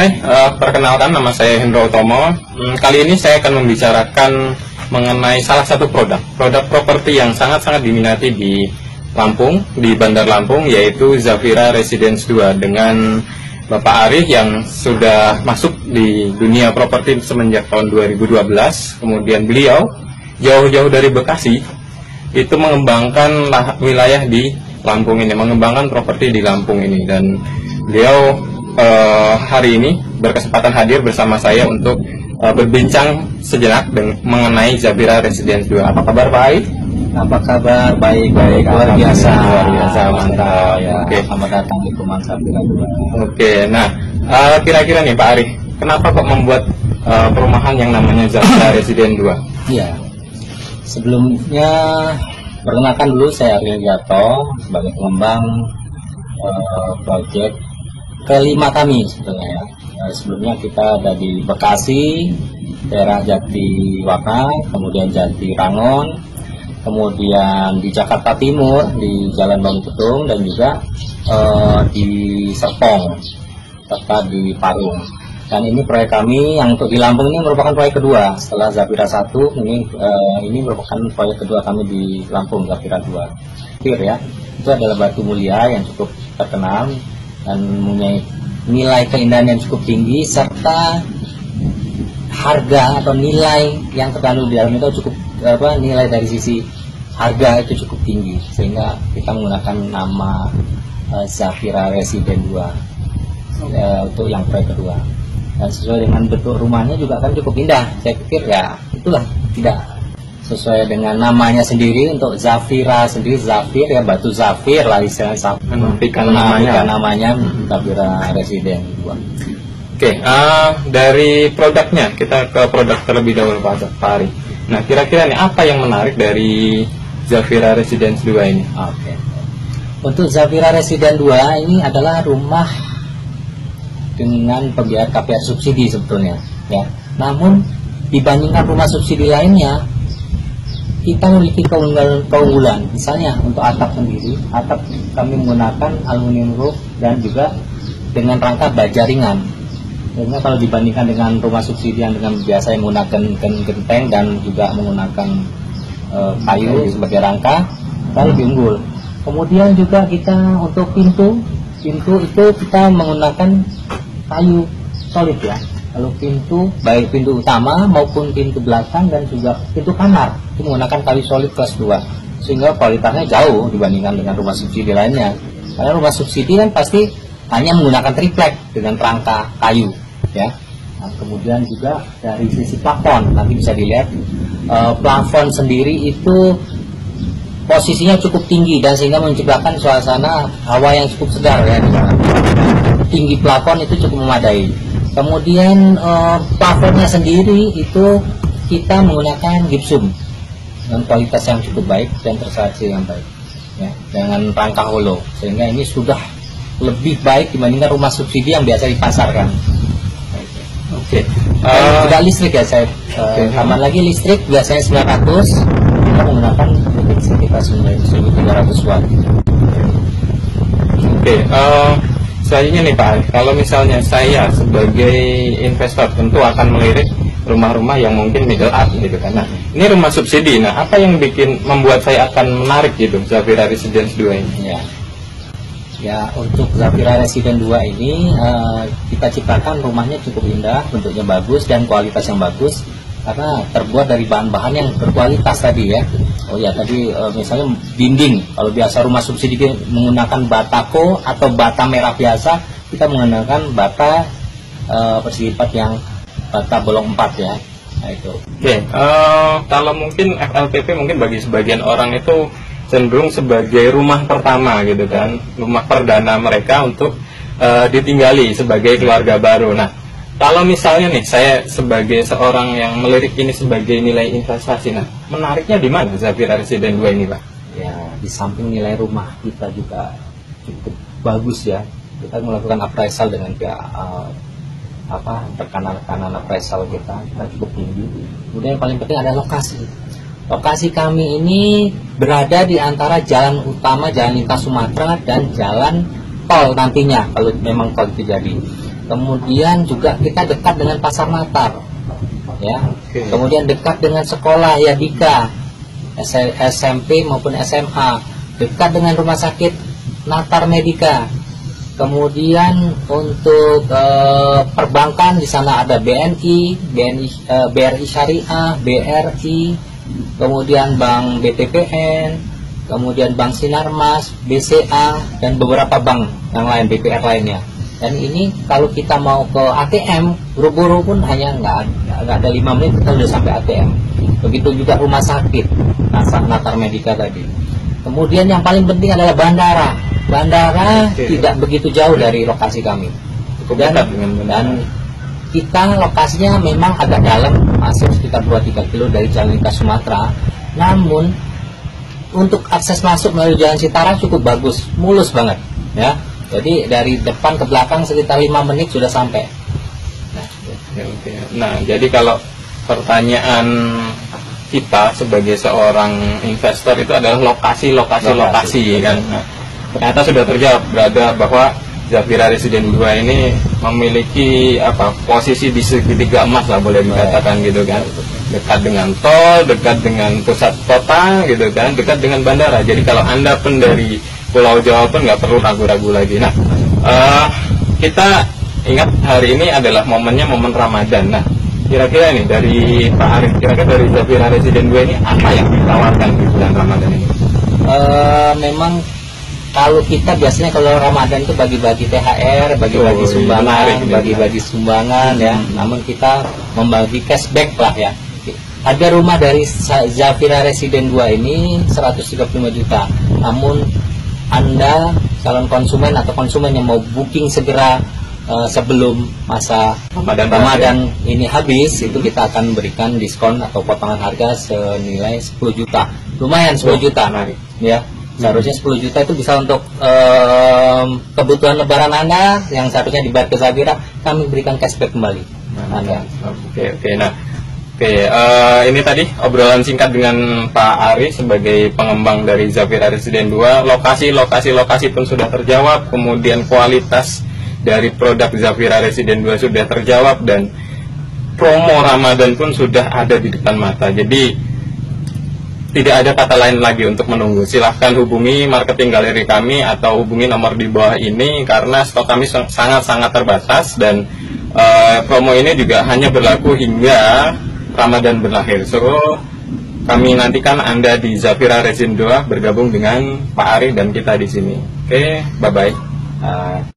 Hai, perkenalkan nama saya Hendro Utomo. Kali ini saya akan membicarakan mengenai salah satu produk properti yang sangat-sangat diminati di Lampung, di Bandar Lampung, yaitu Zafira Residence 2 dengan Bapak Arif yang sudah masuk di dunia properti semenjak tahun 2012. Kemudian beliau jauh-jauh dari Bekasi itu mengembangkan wilayah di Lampung ini, mengembangkan properti di Lampung ini, dan beliau hari ini berkesempatan hadir bersama saya untuk berbincang sejenak mengenai Zafira Residence 2. Apa kabar Pak Arif? Apa kabar? Baik-baik, luar biasa, mantap. Ya, Oke. Selamat datang di Perumahan Zafira 2. Oke, nah kira-kira nih Pak Arif, kenapa kok membuat perumahan yang namanya Zafira Residence 2? Iya. Sebelumnya perkenalkan dulu, saya Ariel Gato sebagai pengembang proyek kelima kami sebetulnya ya. Sebelumnya kita ada di Bekasi, daerah Jatiwaka, kemudian Jatirangon, kemudian di Jakarta Timur di Jalan Bangun Petung, dan juga di Serpong serta di Parung. Dan ini proyek kami yang untuk di Lampung ini merupakan proyek kedua setelah Zafira 1. Ini merupakan proyek kedua kami di Lampung, Zafira 2. Ya, itu adalah batu mulia yang cukup terkenal dan mempunyai nilai keindahan yang cukup tinggi, serta harga atau nilai yang terkandung di dalam itu cukup nilai dari sisi harga itu cukup tinggi, sehingga kita menggunakan nama Zafira Residence 2 untuk yang proyek kedua. Dan sesuai dengan bentuk rumahnya juga kan cukup indah. Saya pikir ya itulah, tidak sesuai dengan namanya sendiri. Untuk Zafira sendiri, Zafir ya, batu zafir lah istilahnya, namanya Zafira Residence 2. Oke, dari produknya kita ke produk terlebih dahulu Pak Arif. Nah, kira-kira nih apa yang menarik dari Zafira Residence 2 ini? Oke. Untuk Zafira Residence 2 ini adalah rumah dengan pembiayaan KPR subsidi sebetulnya ya. Namun dibandingkan rumah subsidi lainnya, kita memiliki keunggulan. Misalnya untuk atap sendiri, atap kami menggunakan aluminium roof dan juga dengan rangka baja ringan. Karena kalau dibandingkan dengan rumah subsidi yang dengan biasa yang menggunakan genteng dan juga menggunakan kayu sebagai rangka, kita lebih unggul. Kemudian juga kita untuk pintu itu kita menggunakan kayu solid ya. Kalau pintu, baik pintu utama maupun pintu belakang dan juga pintu kamar, itu menggunakan kayu solid kelas 2, sehingga kualitasnya jauh dibandingkan dengan rumah subsidi lainnya. Karena rumah subsidi kan pasti hanya menggunakan triplek dengan rangka kayu ya. Nah, kemudian juga dari sisi plafon, nanti bisa dilihat plafon sendiri itu posisinya cukup tinggi dan sehingga menciptakan suasana hawa yang cukup segar ya. Tinggi plafon itu cukup memadai. Kemudian plafonnya sendiri itu kita menggunakan gipsum dengan kualitas yang cukup baik dan tersaji yang baik ya, dengan rangka holo, sehingga ini sudah lebih baik dibandingkan rumah subsidi yang biasa dipasarkan. Oke. Juga listrik ya, saya tambah lagi listrik biasanya 900, kita menggunakan listrik sekitar 1300 watt. Oke. Selanjutnya nih Pak Arif, kalau misalnya saya sebagai investor tentu akan melirik rumah-rumah yang mungkin middle up gitu kan. Nah, ini rumah subsidi. Nah, apa yang membuat saya akan menarik gitu Zafira Residence 2 ini? Ya, untuk Zafira Residence 2 ini kita ciptakan rumahnya cukup indah, bentuknya bagus dan kualitas yang bagus karena terbuat dari bahan-bahan yang berkualitas tadi ya. Oh ya, tadi misalnya dinding, kalau biasa rumah subsidi menggunakan batako atau bata merah biasa, kita menggunakan bata persegi lipat yang bata bolong 4 ya. Nah itu. Oke, kalau mungkin FLPP mungkin bagi sebagian orang itu cenderung sebagai rumah pertama gitu kan, rumah perdana mereka untuk ditinggali sebagai keluarga baru. Nah, kalau misalnya nih saya sebagai seorang yang melirik ini sebagai nilai investasi, nah menariknya di mana Zafira Residence 2 ini Pak? Ya, di samping nilai rumah kita juga cukup bagus ya. Kita melakukan appraisal dengan pihak tekanan appraisal kita cukup tinggi. Kemudian yang paling penting ada lokasi. Lokasi kami ini berada di antara jalan utama, jalan lintas Sumatera dan jalan tol nantinya kalau memang tol itu jadi. Kemudian juga kita dekat dengan pasar Natar, ya. Oke. Kemudian dekat dengan sekolah Yadika, SMP maupun SMA, dekat dengan rumah sakit Natar Medika. Kemudian untuk perbankan di sana ada BNI, BRI Syariah, BRI, kemudian Bank BTPN, kemudian Bank Sinarmas, BCA, dan beberapa bank yang lain, BPR lainnya. Dan ini kalau kita mau ke ATM, buru-buru pun hanya nggak ada 5 menit kita sudah sampai ATM. Begitu juga rumah sakit Natar Medika tadi. Kemudian yang paling penting adalah bandara. Bandara tidak begitu jauh dari lokasi kami. Dan kita lokasinya memang agak dalam, masih sekitar 2-3 kilo dari Jalan Lintas Sumatera. Namun untuk akses masuk melalui Jalan Citara cukup bagus, mulus banget, ya. Jadi dari depan ke belakang sekitar 5 menit sudah sampai. Nah, jadi kalau pertanyaan kita sebagai seorang investor itu adalah lokasi kan. Nah, ternyata sudah terjawab bahwa Zafira Residen 2 ini memiliki posisi di segitiga emas lah, boleh dikatakan gitu kan. Dekat dengan tol, dekat dengan pusat kota gitu kan, dekat dengan bandara. Jadi kalau Anda pun dari Pulau Jawa pun nggak perlu ragu-ragu lagi. Nah, kita ingat hari ini adalah momennya momen Ramadan. Nah, kira-kira nih dari Pak Arif, kira-kira dari Zafira Residen 2 ini apa yang ditawarkan di bulan Ramadan ini? Memang kalau kita biasanya kalau Ramadan itu bagi-bagi THR, bagi-bagi sumbangan, bagi-bagi sumbangan ya. Namun kita membagi cashback lah ya. Ada rumah dari Zafira Residen 2 ini 135 juta. Namun Anda calon konsumen atau konsumen yang mau booking segera sebelum masa Ramadan ini habis, itu kita akan berikan diskon atau potongan harga senilai 10 juta. Lumayan 10 juta, ya. Seharusnya 10 juta itu bisa untuk kebutuhan lebaran Anda yang seharusnya dibayar ke Zafira, kami berikan cashback kembali. Ini tadi obrolan singkat dengan Pak Ari sebagai pengembang dari Zafira Residen 2. Lokasi pun sudah terjawab, kemudian kualitas dari produk Zafira Residen 2 sudah terjawab, dan promo Ramadan pun sudah ada di depan mata. Jadi tidak ada kata lain lagi untuk menunggu. Silahkan hubungi marketing galeri kami atau hubungi nomor di bawah ini, karena stok kami sangat-sangat terbatas, dan promo ini juga hanya berlaku hingga Ramadan berakhir. So, kami nantikan Anda di Zafira Residen 2 bergabung dengan Pak Ari dan kita di sini. Oke, bye-bye.